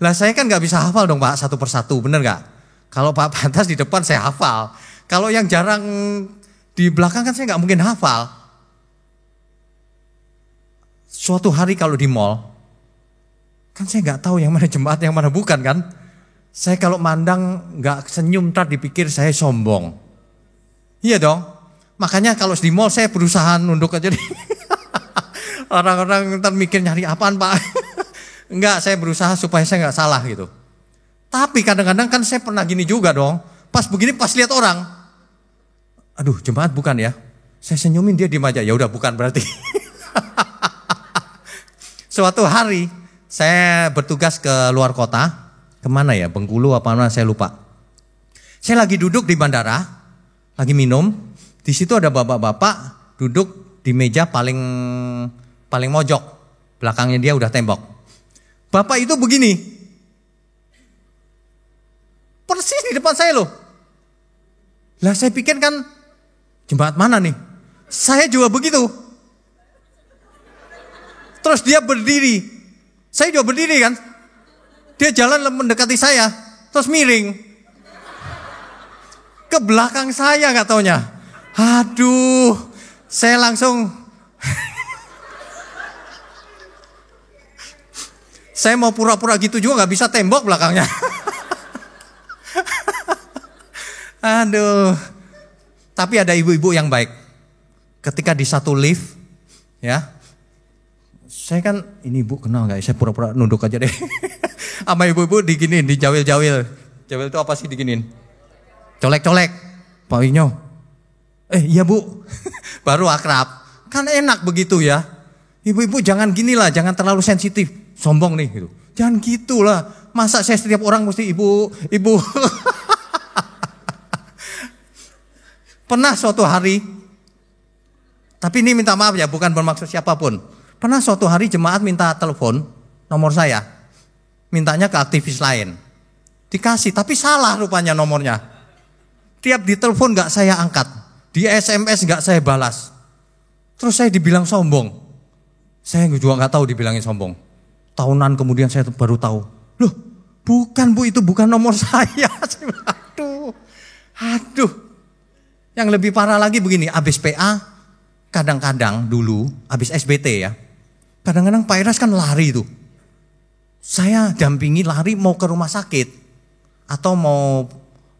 Lah saya kan gak bisa hafal dong Pak satu persatu, bener gak? Kalau Pak Pantas di depan saya hafal. Kalau yang jarang di belakang kan saya gak mungkin hafal. Suatu hari kalau di mall, kan saya gak tahu yang mana jemaat yang mana bukan kan. Saya kalau mandang gak senyum ntar dipikir saya sombong. Iya dong. Makanya kalau di mall saya berusaha nunduk aja deh. Orang-orang ntar mikir nyari apaan Pak. Enggak, saya berusaha supaya saya gak salah gitu. Tapi kadang-kadang kan saya pernah gini juga dong. Pas begini pas lihat orang. Aduh jemaat bukan ya. Saya senyumin dia diem aja. Ya udah bukan berarti. Suatu hari saya bertugas ke luar kota. Kemana ya? Bengkulu apa mana saya lupa. Saya lagi duduk di bandara. Lagi minum. Di situ ada bapak-bapak duduk di meja paling mojok. Belakangnya dia udah tembok. Bapak itu begini. Persis di depan saya loh. Lah saya pikir kan jemaat mana nih? Saya juga begitu. Terus dia berdiri. Saya juga berdiri kan. Dia jalan mendekati saya. Terus miring. Ke belakang saya gak taunya. Aduh. Saya langsung. Saya mau pura-pura gitu juga gak bisa tembok belakangnya. Aduh. Tapi ada ibu-ibu yang baik. Ketika di satu lift. Ya. Saya kan, ini ibu kenal gak? Saya pura-pura nunduk aja deh. Sama ibu-ibu diginin, dijawil-jawil. Jawil itu apa sih diginin? Colek-colek. Pak Inyo. Iya bu. Baru akrab. Kan enak begitu ya. Ibu-ibu jangan gini lah, jangan terlalu sensitif. Sombong nih gitu. Jangan gitulah. Masa saya setiap orang mesti ibu. Pernah suatu hari, tapi ini minta maaf ya, bukan bermaksud siapapun. Pernah suatu hari jemaat minta telepon nomor saya, mintanya ke aktivis lain. Dikasih, tapi salah rupanya nomornya. Tiap ditelepon gak saya angkat, di SMS gak saya balas. Terus saya dibilang sombong. Saya juga gak tahu dibilangin sombong. Tahunan kemudian saya baru tahu. Loh, bukan Bu, itu bukan nomor saya. Aduh. Yang lebih parah lagi begini, habis PA, kadang-kadang dulu, habis SBT ya, kadang-kadang Pak Iras kan lari tuh. Saya dampingi lari mau ke rumah sakit, atau mau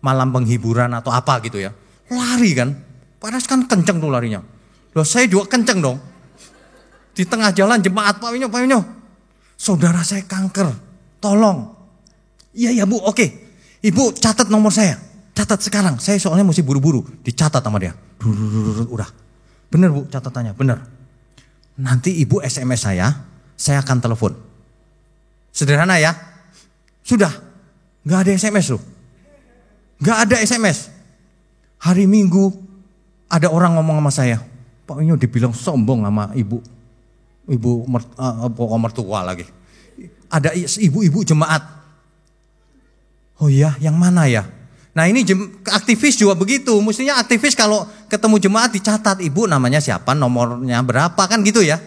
malam penghiburan atau apa gitu ya. Lari kan, Pak Iras kan kenceng tuh larinya. Loh saya juga kenceng dong. Di tengah jalan jemaat, Pak Winyo, saudara saya kanker, tolong. Iya Bu, oke. Ibu catat nomor saya. Catat sekarang, saya soalnya mesti buru-buru. Dicatat sama dia. Udah. Bener Bu catatannya, bener. Nanti ibu SMS saya akan telepon. Sederhana ya. Sudah, gak ada SMS loh. Gak ada SMS. Hari Minggu ada orang ngomong sama saya. Pak Winyo dibilang sombong sama ibu mertua lagi. Ada ibu-ibu jemaat. Oh iya, yang mana ya? Nah ini aktivis juga begitu. Mestinya aktivis kalau ketemu jemaat dicatat, ibu namanya siapa, nomornya berapa, kan gitu ya.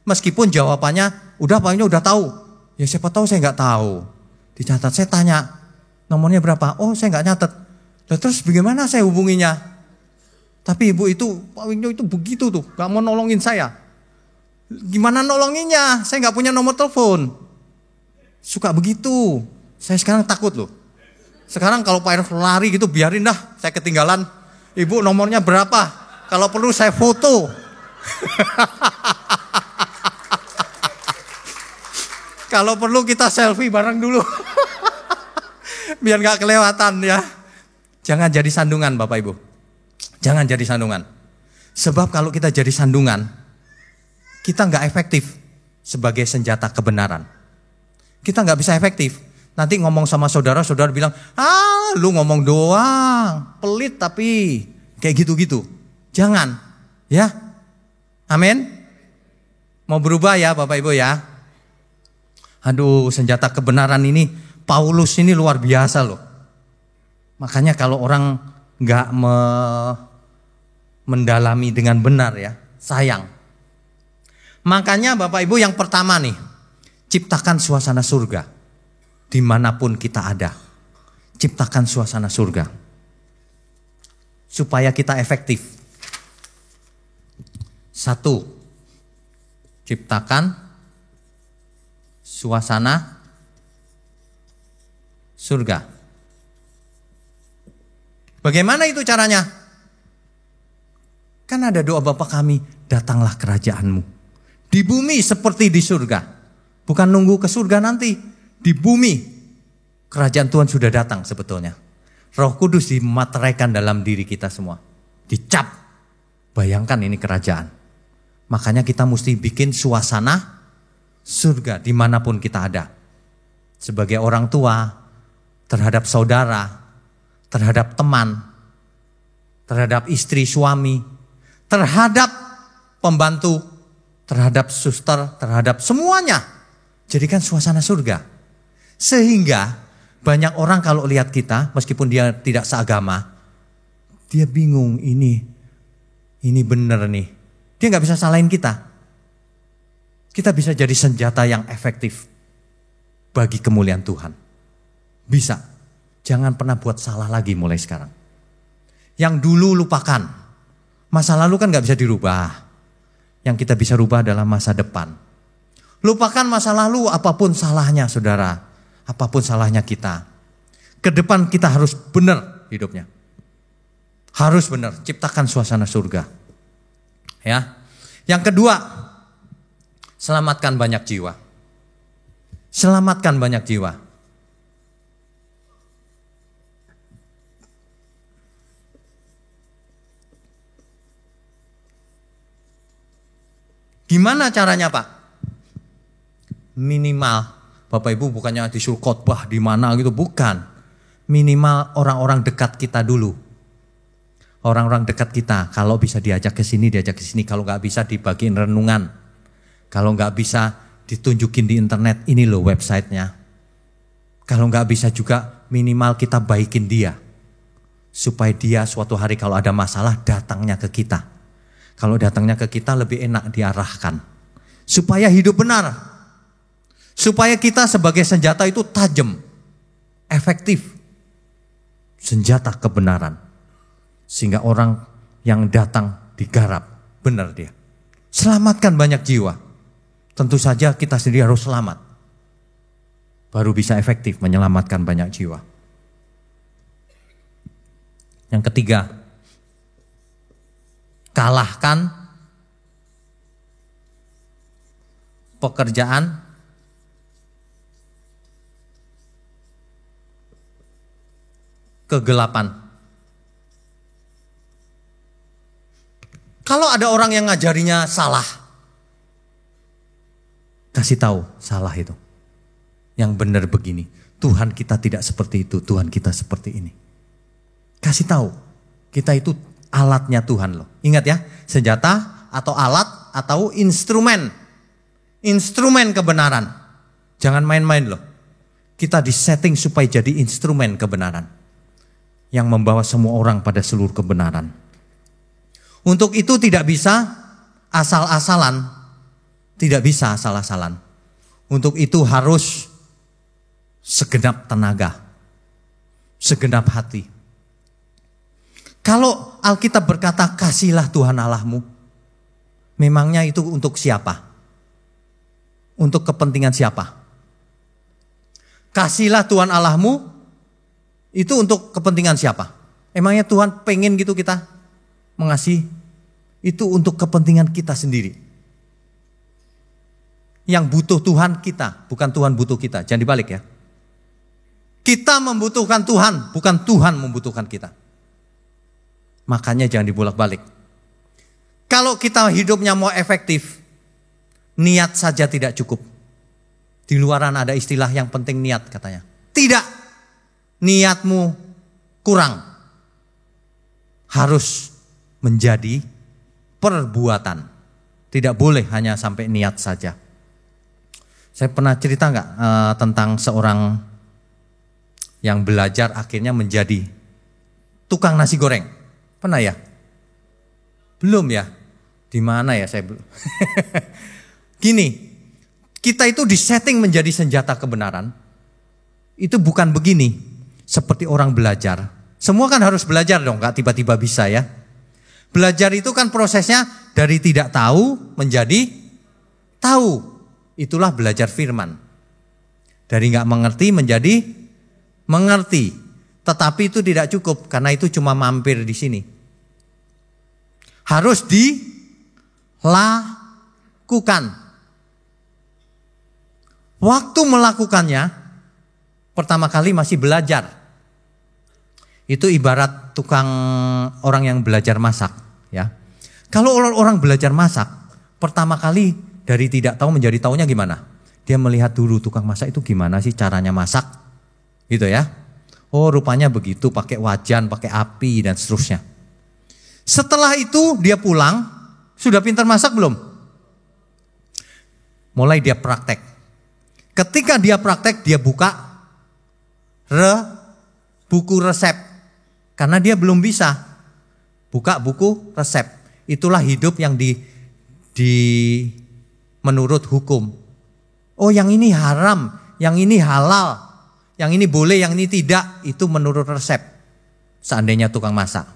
Meskipun jawabannya, udah Pak Winyo udah tahu. Ya siapa tahu saya nggak tahu. Dicatat, saya tanya, nomornya berapa? Oh saya nggak nyatet. Lah terus bagaimana saya hubunginya? Tapi ibu itu, Pak Winyo itu begitu tuh, gak mau nolongin saya. Gimana nolonginnya? Saya gak punya nomor telepon. Suka begitu. Saya sekarang takut loh. Sekarang kalau Pak Eros lari gitu, biarin dah, saya ketinggalan. Ibu nomornya berapa? Kalau perlu saya foto. Kalau perlu kita selfie bareng dulu. Biar gak kelewatan ya. Jangan jadi sandungan Bapak Ibu. Jangan jadi sandungan. Sebab kalau kita jadi sandungan, kita gak efektif sebagai senjata kebenaran. Kita gak bisa efektif. Nanti ngomong sama saudara bilang, lu ngomong doang, pelit tapi kayak gitu-gitu. Jangan, ya. Amin. Mau berubah ya Bapak Ibu ya. Aduh, senjata kebenaran ini, Paulus ini luar biasa loh. Makanya kalau orang gak mendalami dengan benar ya, sayang. Makanya Bapak Ibu yang pertama nih, ciptakan suasana surga. Dimanapun kita ada, ciptakan suasana surga. Supaya kita efektif. 1, ciptakan suasana surga. Bagaimana itu caranya? Kan ada doa Bapa kami, datanglah kerajaanmu. Di bumi seperti di surga. Bukan nunggu ke surga nanti. Di bumi, kerajaan Tuhan sudah datang sebetulnya. Roh Kudus dimateraikan dalam diri kita semua. Dicap. Bayangkan ini kerajaan. Makanya kita mesti bikin suasana surga dimanapun kita ada. Sebagai orang tua, terhadap saudara, terhadap teman, terhadap istri, suami, terhadap pembantu, terhadap suster, terhadap semuanya. Jadikan suasana surga. Sehingga banyak orang kalau lihat kita, meskipun dia tidak seagama, dia bingung, ini benar nih. Dia gak bisa salahin kita. Kita bisa jadi senjata yang efektif bagi kemuliaan Tuhan. Bisa. Jangan pernah buat salah lagi mulai sekarang. Yang dulu lupakan. Masa lalu kan gak bisa dirubah. Yang kita bisa rubah adalah masa depan. Lupakan masa lalu, apapun salahnya saudara. Apapun salahnya kita. Ke depan kita harus benar hidupnya. Harus benar, ciptakan suasana surga. Ya. Yang kedua, selamatkan banyak jiwa. Selamatkan banyak jiwa. Gimana caranya, Pak? Minimal Bapak Ibu bukannya disuruh khotbah di mana gitu, bukan. Minimal orang-orang dekat kita dulu. Orang-orang dekat kita, kalau bisa diajak ke sini, diajak ke sini. Kalau nggak bisa dibagiin renungan. Kalau nggak bisa ditunjukin di internet, ini loh websitenya. Kalau nggak bisa juga minimal kita baikin dia. Supaya dia suatu hari kalau ada masalah datangnya ke kita. Kalau datangnya ke kita lebih enak diarahkan. Supaya hidup benar. Supaya kita sebagai senjata itu tajam, efektif. Senjata kebenaran. Sehingga orang yang datang digarap, benar dia. Selamatkan banyak jiwa. Tentu saja kita sendiri harus selamat. Baru bisa efektif menyelamatkan banyak jiwa. Yang ketiga, kalahkan pekerjaan kegelapan. Kalau ada orang yang ngajarinya salah, kasih tahu salah itu. Yang benar begini, Tuhan kita tidak seperti itu, Tuhan kita seperti ini. Kasih tahu, kita itu alatnya Tuhan loh. Ingat ya, senjata atau alat atau instrumen. Instrumen kebenaran. Jangan main-main loh. Kita disetting supaya jadi instrumen kebenaran. Yang membawa semua orang pada seluruh kebenaran. Untuk itu tidak bisa asal-asalan. Tidak bisa asal-asalan. Untuk itu harus segenap tenaga. Segenap hati. Kalau Alkitab berkata kasihlah Tuhan Allahmu. Memangnya itu untuk siapa? Untuk kepentingan siapa? Kasihlah Tuhan Allahmu. Itu untuk kepentingan siapa? Emangnya Tuhan pengen gitu kita mengasihi? Itu untuk kepentingan kita sendiri. Yang butuh Tuhan kita, bukan Tuhan butuh kita. Jangan dibalik ya. Kita membutuhkan Tuhan, bukan Tuhan membutuhkan kita. Makanya jangan dibolak-balik. Kalau kita hidupnya mau efektif, niat saja tidak cukup. Di luaran ada istilah yang penting niat katanya. Tidak, niatmu kurang. Harus menjadi perbuatan. Tidak boleh hanya sampai niat saja. Saya pernah cerita nggak tentang seorang yang belajar akhirnya menjadi tukang nasi goreng? Pernah ya? Belum ya? Di mana ya saya belum? Gini, kita itu disetting menjadi senjata kebenaran. Itu bukan begini, seperti orang belajar. Semua kan harus belajar dong, nggak tiba-tiba bisa ya. Belajar itu kan prosesnya dari tidak tahu menjadi tahu. Itulah belajar firman. Dari nggak mengerti menjadi mengerti. Tetapi itu tidak cukup karena itu cuma mampir di sini. Harus dilakukan. Waktu melakukannya pertama kali masih belajar. Itu ibarat tukang orang yang belajar masak, ya. Kalau orang belajar masak, pertama kali dari tidak tahu menjadi tahunya gimana? Dia melihat dulu tukang masak itu gimana sih caranya masak, gitu ya. Oh rupanya begitu, pakai wajan, pakai api dan seterusnya. Setelah itu dia pulang, sudah pintar masak belum? Mulai dia praktek. Ketika dia praktek, dia buka buku resep. Karena dia belum bisa buka buku resep. Itulah hidup yang menurut hukum. Oh yang ini haram, yang ini halal, yang ini boleh, yang ini tidak. Itu menurut resep. Seandainya tukang masak.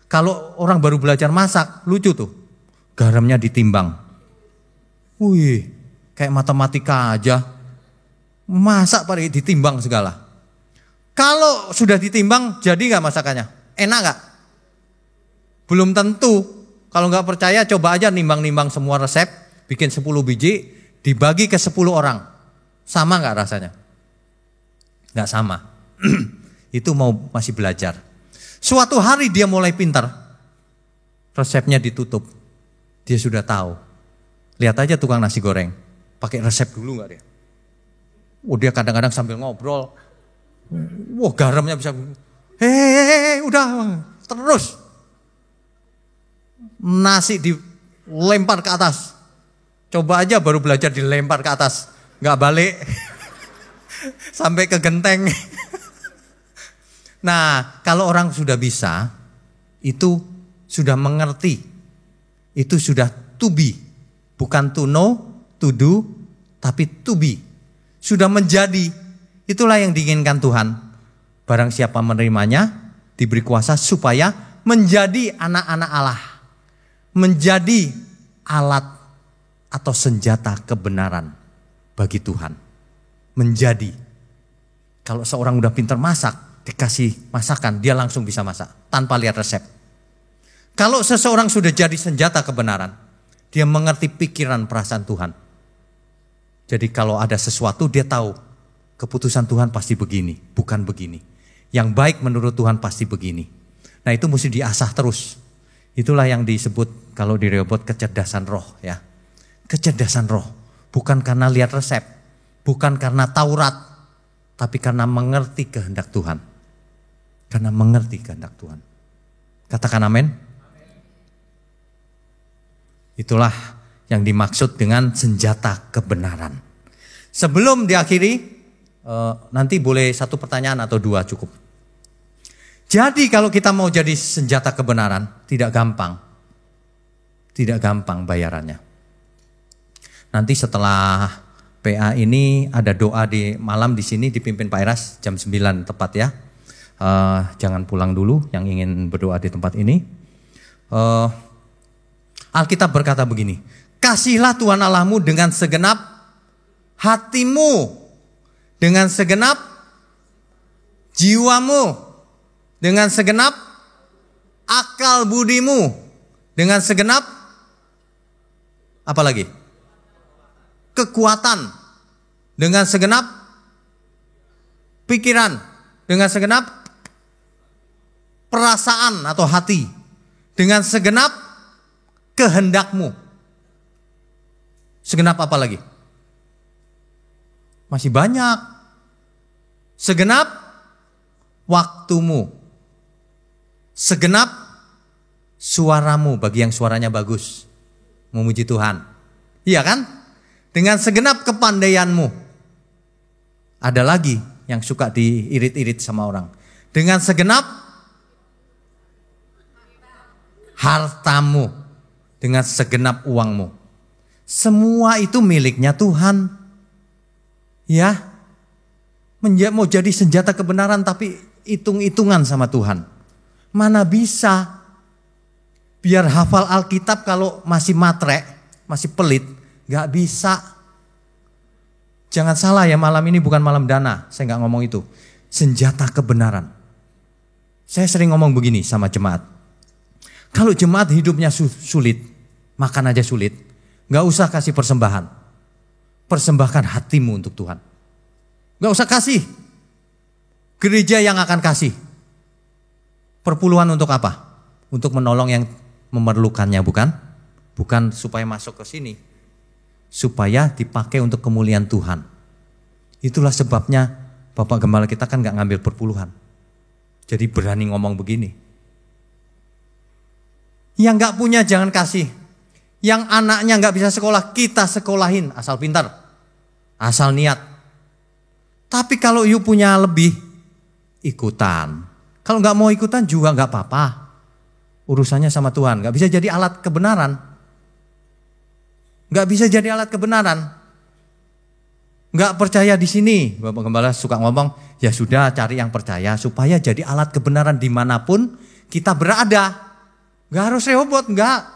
Kalau orang baru belajar masak, lucu tuh. Garamnya ditimbang. Wih, kayak matematika aja. Masak paling ditimbang segala. Kalau sudah ditimbang, jadi gak masakannya? Enak gak? Belum tentu. Kalau gak percaya, coba aja nimbang-nimbang semua resep, bikin 10 biji, dibagi ke 10 orang. Sama gak rasanya? Gak sama. Itu masih belajar. Suatu hari dia mulai pintar. Resepnya ditutup. Dia sudah tahu. Lihat aja tukang nasi goreng. Pakai resep dulu gak dia? Oh dia kadang-kadang sambil ngobrol. Wah garamnya bisa. Udah terus nasi dilempar ke atas. Coba aja baru belajar dilempar ke atas, nggak balik. Sampai ke genteng. Nah, kalau orang sudah bisa, itu sudah mengerti. Itu sudah to be. Bukan to know, to do, tapi to be. Sudah menjadi. Itulah yang diinginkan Tuhan. Barang siapa menerimanya, diberi kuasa supaya menjadi anak-anak Allah. Menjadi alat atau senjata kebenaran bagi Tuhan. Menjadi. Kalau seorang udah pintar masak, dikasih masakan, dia langsung bisa masak tanpa lihat resep. Kalau seseorang sudah jadi senjata kebenaran, dia mengerti pikiran perasaan Tuhan. Jadi kalau ada sesuatu dia tahu keputusan Tuhan pasti begini, bukan begini. Yang baik menurut Tuhan pasti begini. Nah, itu mesti diasah terus. Itulah yang disebut kalau di Rehoboth kecerdasan roh ya. Kecerdasan roh, bukan karena lihat resep, bukan karena Taurat, tapi karena mengerti kehendak Tuhan. Karena mengerti kehendak Tuhan. Katakan amin. Itulah yang dimaksud dengan senjata kebenaran. Sebelum diakhiri, nanti boleh satu pertanyaan atau dua cukup. Jadi kalau kita mau jadi senjata kebenaran, tidak gampang. Tidak gampang bayarannya. Nanti setelah PA ini ada doa di malam di sini dipimpin Pak Eras jam 9 tepat ya. Jangan pulang dulu yang ingin berdoa di tempat ini. Alkitab berkata begini, kasihlah Tuhan Allahmu dengan segenap hatimu, dengan segenap jiwamu, dengan segenap akal budimu, dengan segenap apa lagi? Kekuatan, dengan segenap pikiran, dengan segenap perasaan atau hati, dengan segenap kehendakmu. Segenap apa lagi? Masih banyak. Segenap waktumu. Segenap suaramu bagi yang suaranya bagus. Memuji Tuhan. Iya kan? Dengan segenap kepandaianmu. Ada lagi yang suka diirit-irit sama orang. Dengan segenap hartamu, dengan segenap uangmu. Semua itu miliknya Tuhan. Ya. Mau jadi senjata kebenaran tapi hitung-hitungan sama Tuhan. Mana bisa. Biar hafal Alkitab kalau masih matre, masih pelit, gak bisa. Jangan salah ya, malam ini bukan malam dana, saya gak ngomong itu. Senjata kebenaran. Saya sering ngomong begini sama jemaat. Kalau jemaat hidupnya sulit, makan aja sulit, gak usah kasih persembahan. Persembahkan hatimu untuk Tuhan. Gak usah kasih. Gereja yang akan kasih. Perpuluhan untuk apa? Untuk menolong yang memerlukannya, bukan? Bukan supaya masuk ke sini. Supaya dipakai untuk kemuliaan Tuhan. Itulah sebabnya Bapak Gembala kita kan gak ngambil perpuluhan. Jadi berani ngomong begini. Yang gak punya jangan kasih. Yang anaknya gak bisa sekolah, kita sekolahin. Asal pintar. Asal niat. Tapi kalau you punya lebih, ikutan. Kalau gak mau ikutan juga gak apa-apa. Urusannya sama Tuhan. Gak bisa jadi alat kebenaran. Gak bisa jadi alat kebenaran. Gak percaya di sini. Bapak Gembala suka ngomong, ya sudah cari yang percaya. Supaya jadi alat kebenaran dimanapun kita berada. Gak harus Rehoboth, gak.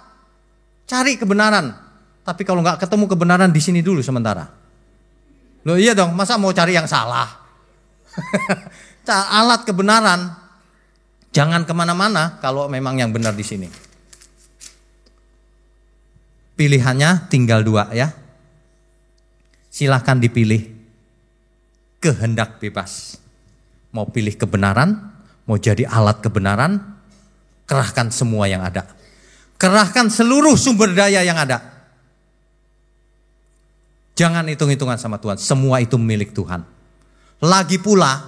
Cari kebenaran. Tapi kalau gak ketemu kebenaran di sini dulu sementara. Loh iya dong, masa mau cari yang salah? Alat kebenaran. Jangan kemana-mana kalau memang yang benar di sini. Pilihannya tinggal dua ya. Silahkan dipilih. Kehendak bebas. Mau pilih kebenaran, mau jadi alat kebenaran, kerahkan semua yang ada. Kerahkan seluruh sumber daya yang ada. Jangan hitung-hitungan sama Tuhan. Semua itu milik Tuhan. Lagi pula,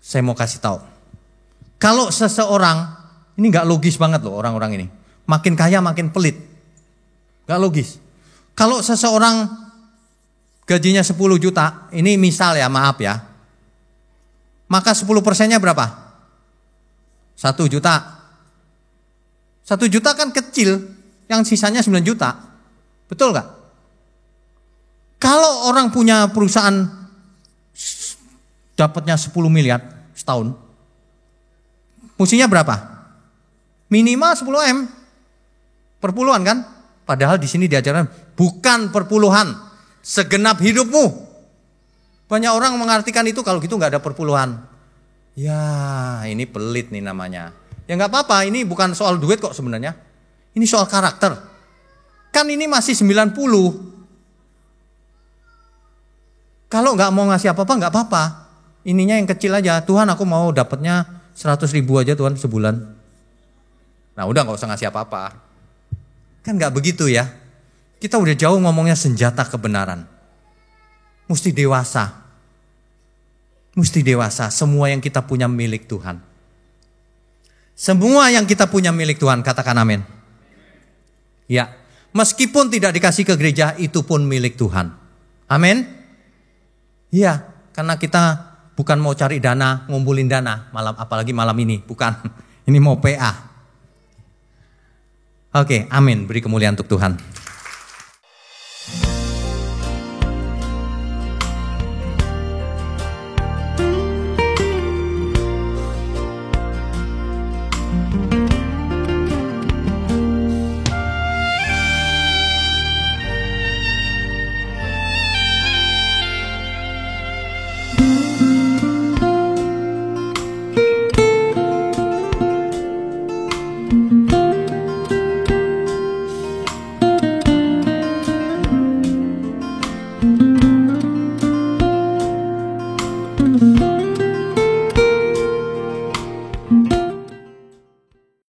saya mau kasih tahu. Kalau seseorang, ini gak logis banget loh orang-orang ini. makin kaya makin pelit. Gak logis. Kalau seseorang gajinya 10 juta, ini misal ya, maaf ya. Maka 10%-nya berapa? 1 juta. 1 juta kan kecil, yang sisanya 9 juta. Betul gak? Kalau orang punya perusahaan dapatnya 10 miliar setahun, mestinya berapa? Minimal 10 M per puluhan kan? Padahal di sini diajarkan bukan perpuluhan, segenap hidupmu. Banyak orang mengartikan itu kalau gitu nggak ada perpuluhan. Ya ini pelit nih namanya. Ya nggak apa-apa, ini bukan soal duit kok sebenarnya. Ini soal karakter. Kan ini masih 90. Kalau nggak mau ngasih apa-apa nggak apa-apa. Ininya yang kecil aja. Tuhan aku mau dapatnya 100.000 aja Tuhan sebulan. Nah udah nggak usah ngasih apa-apa. Kan nggak begitu ya. Kita udah jauh ngomongnya senjata kebenaran. Mesti dewasa. Mesti dewasa. Semua yang kita punya milik Tuhan. Semua yang kita punya milik Tuhan. Katakan amin. Ya. Meskipun tidak dikasih ke gereja, itu pun milik Tuhan. Amin. Iya. Karena kita bukan mau cari dana, ngumpulin dana. Apalagi malam ini. Bukan. Ini mau PA. Oke, amin. Beri kemuliaan untuk Tuhan.